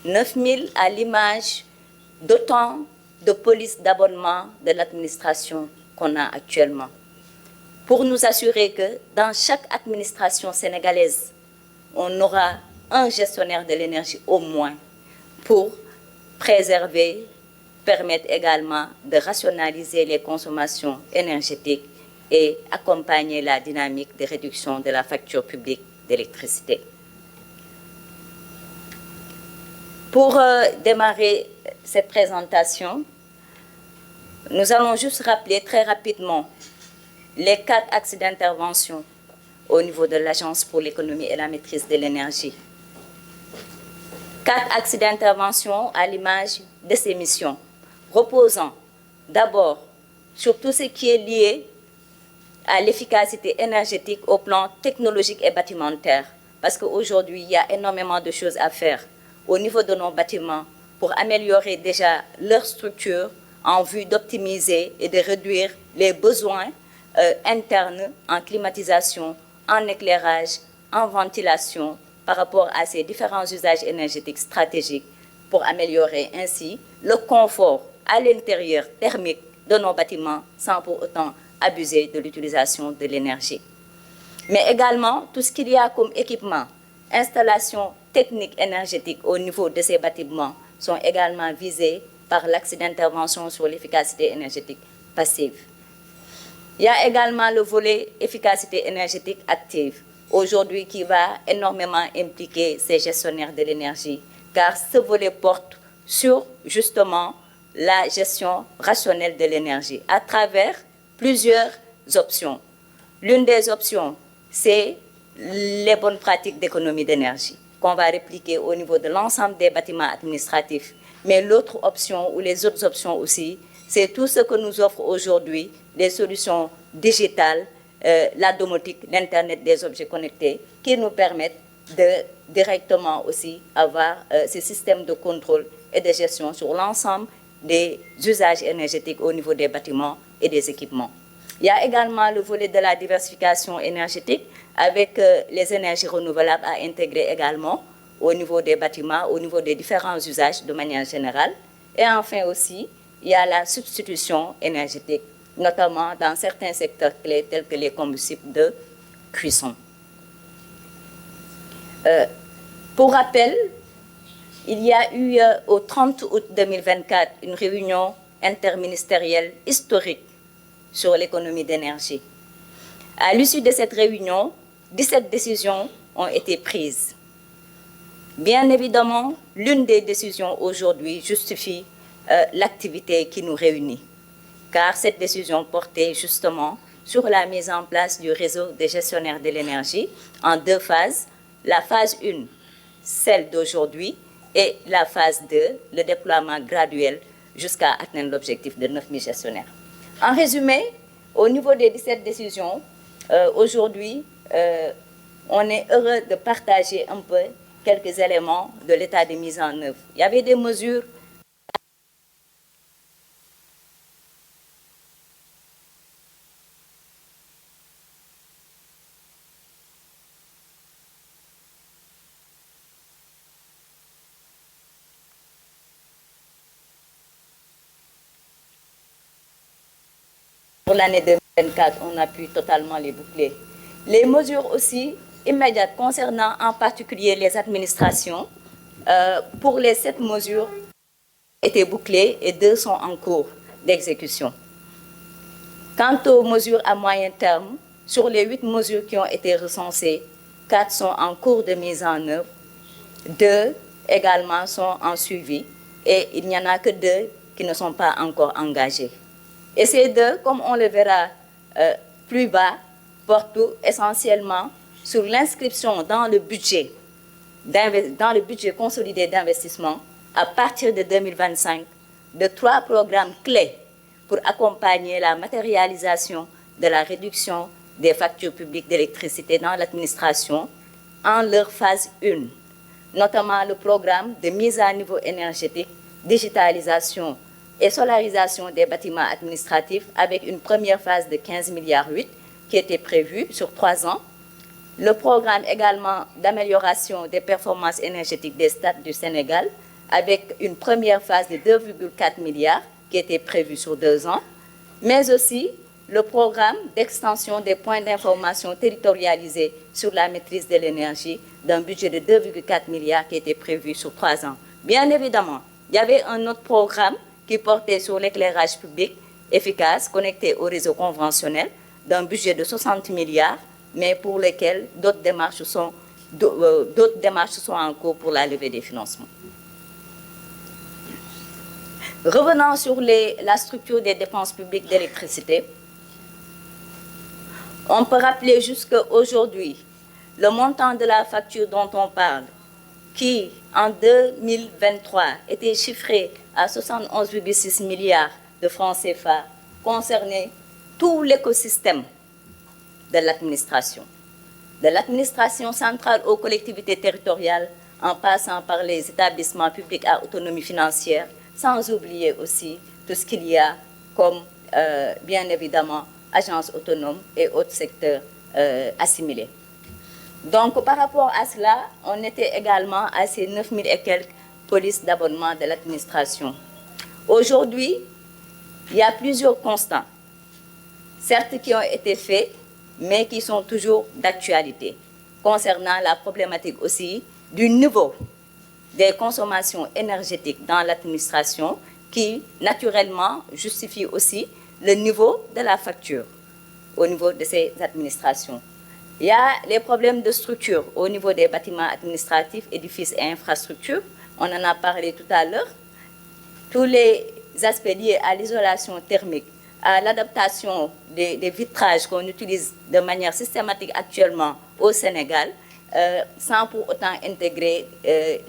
9 000 à l'image d'autant de polices d'abonnement de l'administration qu'on a actuellement. Pour nous assurer que dans chaque administration sénégalaise, on aura un gestionnaire de l'énergie au moins pour préserver, permettre également de rationaliser les consommations énergétiques et accompagner la dynamique de réduction de la facture publique d'électricité. Pour démarrer cette présentation, nous allons juste rappeler très rapidement les 4 axes d'intervention au niveau de l'Agence pour l'économie et la maîtrise de l'énergie. 4 axes d'intervention à l'image de ces missions, reposant d'abord sur tout ce qui est lié à l'efficacité énergétique au plan technologique et bâtimentaire, parce qu'aujourd'hui, il y a énormément de choses à faire au niveau de nos bâtiments pour améliorer déjà leur structure en vue d'optimiser et de réduire les besoins internes en climatisation, en éclairage, en ventilation par rapport à ces différents usages énergétiques stratégiques pour améliorer ainsi le confort à l'intérieur thermique de nos bâtiments sans pour autant abuser de l'utilisation de l'énergie. Mais également tout ce qu'il y a comme équipement, installation technique énergétique au niveau de ces bâtiments sont également visés par l'axe d'intervention sur l'efficacité énergétique passive. Il y a également le volet efficacité énergétique active, aujourd'hui qui va énormément impliquer ces gestionnaires de l'énergie, car ce volet porte sur justement la gestion rationnelle de l'énergie à travers plusieurs options. L'une des options, c'est les bonnes pratiques d'économie d'énergie qu'on va répliquer au niveau de l'ensemble des bâtiments administratifs. Mais l'autre option ou les autres options aussi, c'est tout ce que nous offre aujourd'hui des solutions digitales, la domotique, l'Internet des objets connectés, qui nous permettent de directement aussi avoir ces systèmes de contrôle et de gestion sur l'ensemble des usages énergétiques au niveau des bâtiments et des équipements. Il y a également le volet de la diversification énergétique avec les énergies renouvelables à intégrer également au niveau des bâtiments, au niveau des différents usages de manière générale. Et enfin aussi, il y a la substitution énergétique, notamment dans certains secteurs clés tels que les combustibles de cuisson. Pour rappel, il y a eu au 30 août 2024 une réunion interministérielle historique sur l'économie d'énergie. À l'issue de cette réunion, 17 décisions ont été prises. Bien évidemment, l'une des décisions aujourd'hui justifie l'activité qui nous réunit, car cette décision portait justement sur la mise en place du réseau des gestionnaires de l'énergie en 2 phases. La phase 1, celle d'aujourd'hui, et la phase 2, le déploiement graduel jusqu'à atteindre l'objectif de 9 000 gestionnaires. En résumé, au niveau des 17 décisions, aujourd'hui, on est heureux de partager un peu quelques éléments de l'état de mise en œuvre. Il y avait des mesures pour l'année 2024, on a pu totalement les boucler. Les mesures aussi immédiates concernant en particulier les administrations, pour les 7 mesures étaient bouclées et 2 sont en cours d'exécution. Quant aux mesures à moyen terme, sur les 8 mesures qui ont été recensées, 4 sont en cours de mise en œuvre, 2 également sont en suivi et il n'y en a que 2 qui ne sont pas encore engagées. Et ces 2, comme on le verra plus bas, portent essentiellement sur l'inscription dans le budget consolidé d'investissement à partir de 2025 de 3 programmes clés pour accompagner la matérialisation de la réduction des factures publiques d'électricité dans l'administration en leur phase 1, notamment le programme de mise à niveau énergétique, digitalisation et solarisation des bâtiments administratifs avec une première phase de 15,8 milliards qui était prévue sur 3 ans. Le programme également d'amélioration des performances énergétiques des stades du Sénégal avec une première phase de 2,4 milliards qui était prévue sur 2 ans, mais aussi le programme d'extension des points d'information territorialisés sur la maîtrise de l'énergie d'un budget de 2,4 milliards qui était prévu sur 3 ans. Bien évidemment, il y avait un autre programme qui portait sur l'éclairage public efficace, connecté au réseau conventionnel, d'un budget de 60 milliards, mais pour lesquels d'autres démarches sont en cours pour la levée des financements. Revenant sur la structure des dépenses publiques d'électricité, on peut rappeler jusqu'à aujourd'hui le montant de la facture dont on parle, qui en 2023 était chiffré à 71,6 milliards de francs CFA, concernait tout l'écosystème de l'administration centrale aux collectivités territoriales, en passant par les établissements publics à autonomie financière, sans oublier aussi tout ce qu'il y a comme, bien évidemment, agences autonomes et autres secteurs assimilés. Donc, par rapport à cela, on était également à ces 9 000 et quelques polices d'abonnement de l'administration. Aujourd'hui, il y a plusieurs constants, certes qui ont été faits, mais qui sont toujours d'actualité, concernant la problématique aussi du niveau des consommations énergétiques dans l'administration, qui naturellement justifie aussi le niveau de la facture au niveau de ces administrations. Il y a les problèmes de structure au niveau des bâtiments administratifs, édifices et infrastructures. On en a parlé tout à l'heure. Tous les aspects liés à l'isolation thermique, à l'adaptation des vitrages qu'on utilise de manière systématique actuellement au Sénégal, sans pour autant intégrer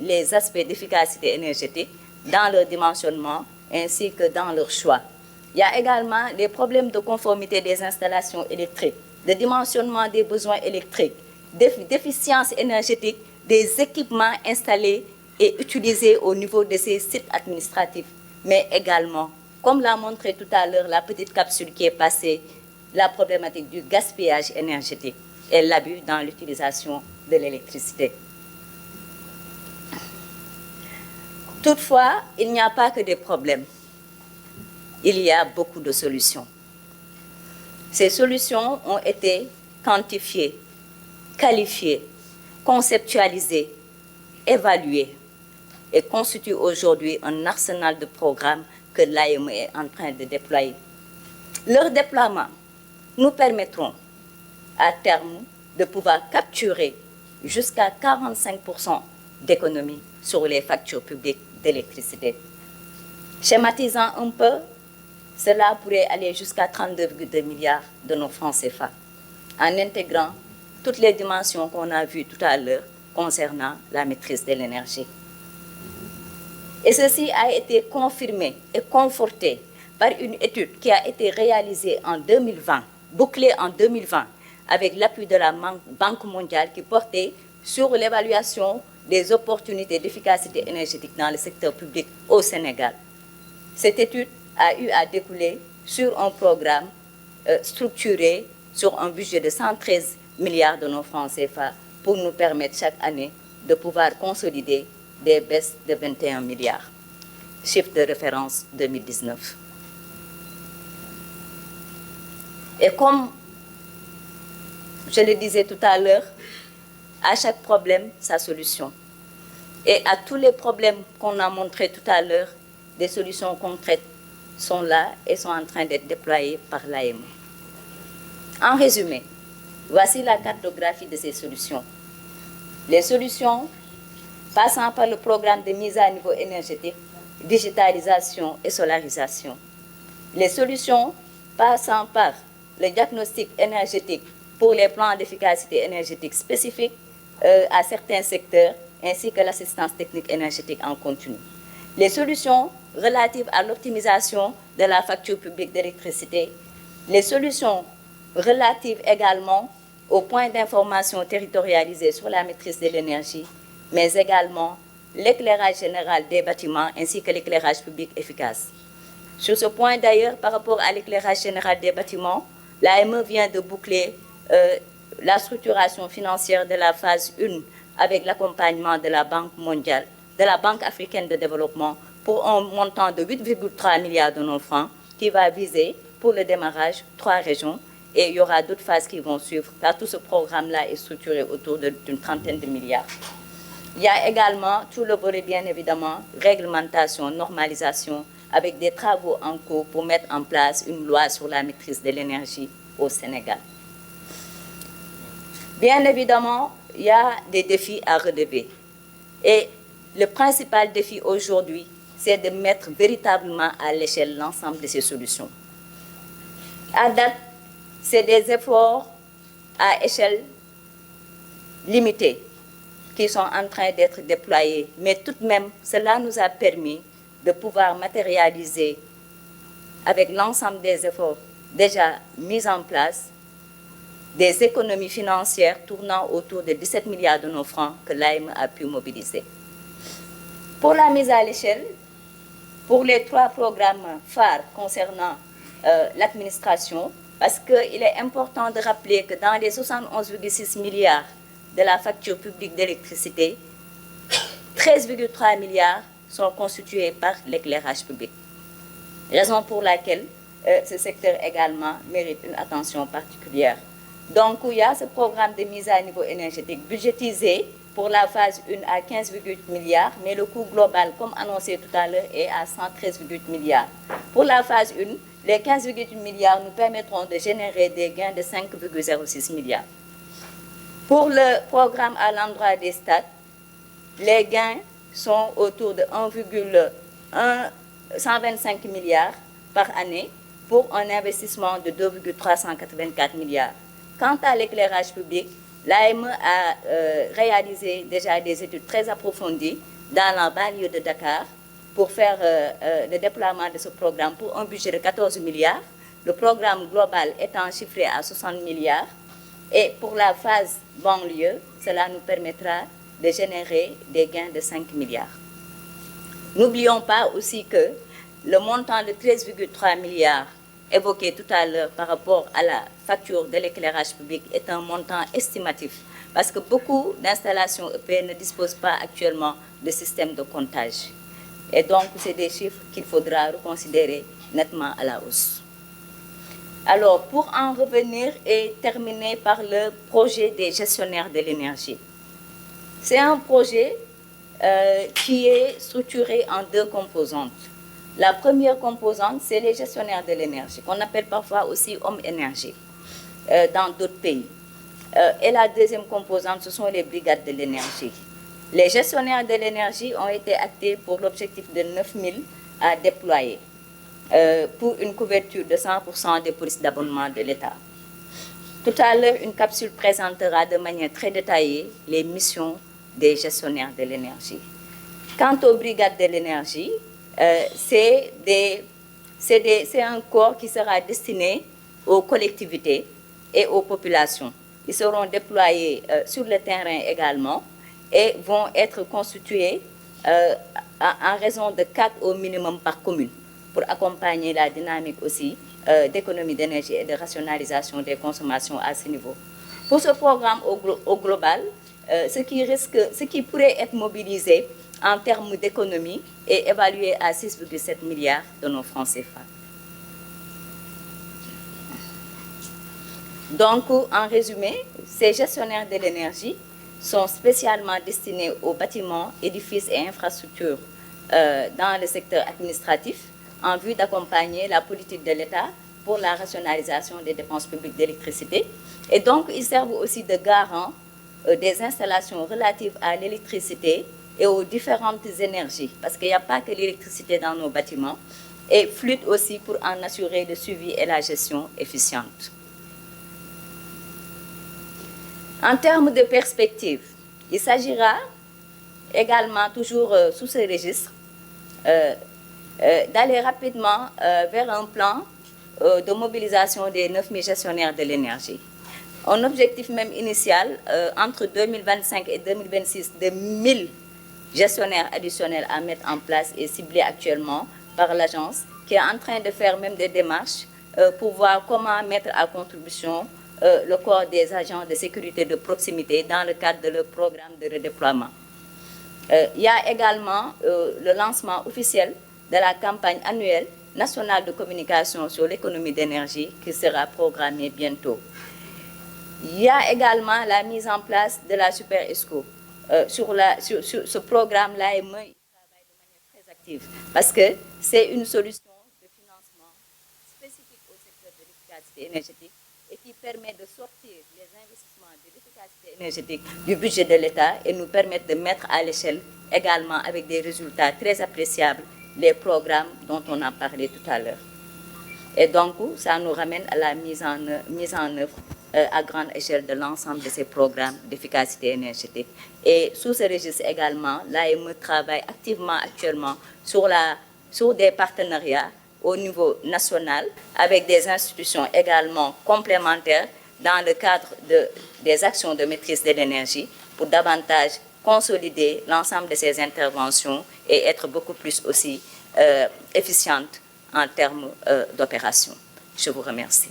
les aspects d'efficacité énergétique dans leur dimensionnement ainsi que dans leur choix. Il y a également les problèmes de conformité des installations électriques, de dimensionnement des besoins électriques, d'efficience énergétique des équipements installés et utilisés au niveau de ces sites administratifs, mais également, comme l'a montré tout à l'heure la petite capsule qui est passée, la problématique du gaspillage énergétique et l'abus dans l'utilisation de l'électricité. Toutefois, il n'y a pas que des problèmes. Il y a beaucoup de solutions. Ces solutions ont été quantifiées, qualifiées, conceptualisées, évaluées et constituent aujourd'hui un arsenal de programmes que l'AME est en train de déployer. Leur déploiement nous permettront à terme de pouvoir capturer jusqu'à 45% d'économie sur les factures publiques d'électricité. Schématisant un peu, cela pourrait aller jusqu'à 32,2 milliards de nos francs CFA, en intégrant toutes les dimensions qu'on a vues tout à l'heure concernant la maîtrise de l'énergie. Et ceci a été confirmé et conforté par une étude qui a été réalisée en 2020, bouclée en 2020, avec l'appui de la Banque mondiale qui portait sur l'évaluation des opportunités d'efficacité énergétique dans le secteur public au Sénégal. Cette étude a eu à découler sur un programme structuré sur un budget de 113 milliards de nos francs CFA pour nous permettre chaque année de pouvoir consolider des baisses de 21 milliards. Chiffre de référence 2019. Et comme je le disais tout à l'heure, à chaque problème, sa solution. Et à tous les problèmes qu'on a montrés tout à l'heure, des solutions concrètes sont là et sont en train d'être déployées par l'AME. En résumé, voici la cartographie de ces solutions. Les solutions passant par le programme de mise à niveau énergétique, digitalisation et solarisation. Les solutions passant par le diagnostic énergétique pour les plans d'efficacité énergétique spécifiques à certains secteurs, ainsi que l'assistance technique énergétique en continu. Les solutions relatives à l'optimisation de la facture publique d'électricité, les solutions relatives également aux points d'information territorialisés sur la maîtrise de l'énergie, mais également l'éclairage général des bâtiments ainsi que l'éclairage public efficace. Sur ce point d'ailleurs, par rapport à l'éclairage général des bâtiments, l'AME vient de boucler la structuration financière de la phase 1 avec l'accompagnement de la Banque mondiale de la Banque africaine de développement pour un montant de 8,3 milliards de nos francs qui va viser pour le démarrage 3 régions et il y aura d'autres phases qui vont suivre car tout ce programme-là est structuré autour d'une trentaine de milliards. Il y a également tout le volet, bien évidemment, réglementation, normalisation, avec des travaux en cours pour mettre en place une loi sur la maîtrise de l'énergie au Sénégal. Bien évidemment, il y a des défis à relever. Et le principal défi aujourd'hui, c'est de mettre véritablement à l'échelle l'ensemble de ces solutions. À date, c'est des efforts à échelle limitée qui sont en train d'être déployés. Mais tout de même, cela nous a permis de pouvoir matérialiser avec l'ensemble des efforts déjà mis en place des économies financières tournant autour de 17 milliards de nos francs que l'AME a pu mobiliser. Pour la mise à l'échelle, pour les 3 programmes phares concernant l'administration, parce qu'il est important de rappeler que dans les 71,6 milliards de la facture publique d'électricité, 13,3 milliards sont constitués par l'éclairage public. Raison pour laquelle ce secteur également mérite une attention particulière. Donc, il y a ce programme de mise à niveau énergétique budgétisé pour la phase 1 à 15,8 milliards, mais le coût global, comme annoncé tout à l'heure, est à 113,8 milliards. Pour la phase 1, les 15,8 milliards nous permettront de générer des gains de 5,06 milliards. Pour le programme à l'endroit des stades, les gains sont autour de 1,125 milliards par année pour un investissement de 2,384 milliards. Quant à l'éclairage public, l'AME a réalisé déjà des études très approfondies dans la banlieue de Dakar pour faire le déploiement de ce programme pour un budget de 14 milliards, le programme global étant chiffré à 60 milliards. Et pour la phase banlieue, cela nous permettra de générer des gains de 5 milliards. N'oublions pas aussi que le montant de 13,3 milliards évoqué tout à l'heure par rapport à la facture de l'éclairage public est un montant estimatif parce que beaucoup d'installations EP ne disposent pas actuellement de système de comptage. Et donc, c'est des chiffres qu'il faudra reconsidérer nettement à la hausse. Alors, pour en revenir et terminer par le projet des gestionnaires de l'énergie. C'est un projet qui est structuré en 2 composantes. La première composante, c'est les gestionnaires de l'énergie, qu'on appelle parfois aussi hommes énergie dans d'autres pays. Et la deuxième composante, ce sont les brigades de l'énergie. Les gestionnaires de l'énergie ont été actés pour l'objectif de 9 000 à déployer pour une couverture de 100% des polices d'abonnement de l'État. Tout à l'heure, une capsule présentera de manière très détaillée les missions des gestionnaires de l'énergie. Quant aux brigades de l'énergie, c'est un corps qui sera destiné aux collectivités et aux populations. Ils seront déployés sur le terrain également et vont être constitués en raison de 4 au minimum par commune pour accompagner la dynamique aussi d'économie d'énergie et de rationalisation des consommations à ce niveau. Pour ce programme au global, ce qui pourrait être mobilisé en termes d'économie est évalué à 6,7 milliards de nos francs CFA. Donc, en résumé, ces gestionnaires de l'énergie sont spécialement destinés aux bâtiments, édifices et infrastructures dans le secteur administratif en vue d'accompagner la politique de l'État pour la rationalisation des dépenses publiques d'électricité. Et donc, ils servent aussi de garants des installations relatives à l'électricité et aux différentes énergies, parce qu'il n'y a pas que l'électricité dans nos bâtiments, et flûte aussi pour en assurer le suivi et la gestion efficiente. En termes de perspective, il s'agira également, toujours sous ce registre, d'aller rapidement vers un plan de mobilisation des 9 000 gestionnaires de l'énergie. Un objectif même initial, entre 2025 et 2026, de 1 000 gestionnaires additionnels à mettre en place est ciblé actuellement par l'agence, qui est en train de faire même des démarches pour voir comment mettre à contribution le corps des agents de sécurité de proximité dans le cadre de leur programme de redéploiement. Il y a également le lancement officiel de la campagne annuelle nationale de communication sur l'économie d'énergie qui sera programmée bientôt. Il y a également la mise en place de la Super ESCO. Sur ce programme-là, il travaille de manière très active parce que c'est une solution de financement spécifique au secteur de l'efficacité énergétique et qui permet de sortir les investissements de l'efficacité énergétique du budget de l'État et nous permettre de mettre à l'échelle également avec des résultats très appréciables les programmes dont on a parlé tout à l'heure. Et donc, ça nous ramène à la mise en œuvre à grande échelle de l'ensemble de ces programmes d'efficacité énergétique. Et sous ce registre également, l'AME travaille activement actuellement sur des partenariats au niveau national avec des institutions également complémentaires dans le cadre des actions de maîtrise de l'énergie pour davantage consolider l'ensemble de ces interventions et être beaucoup plus aussi efficiente en termes d'opération. Je vous remercie.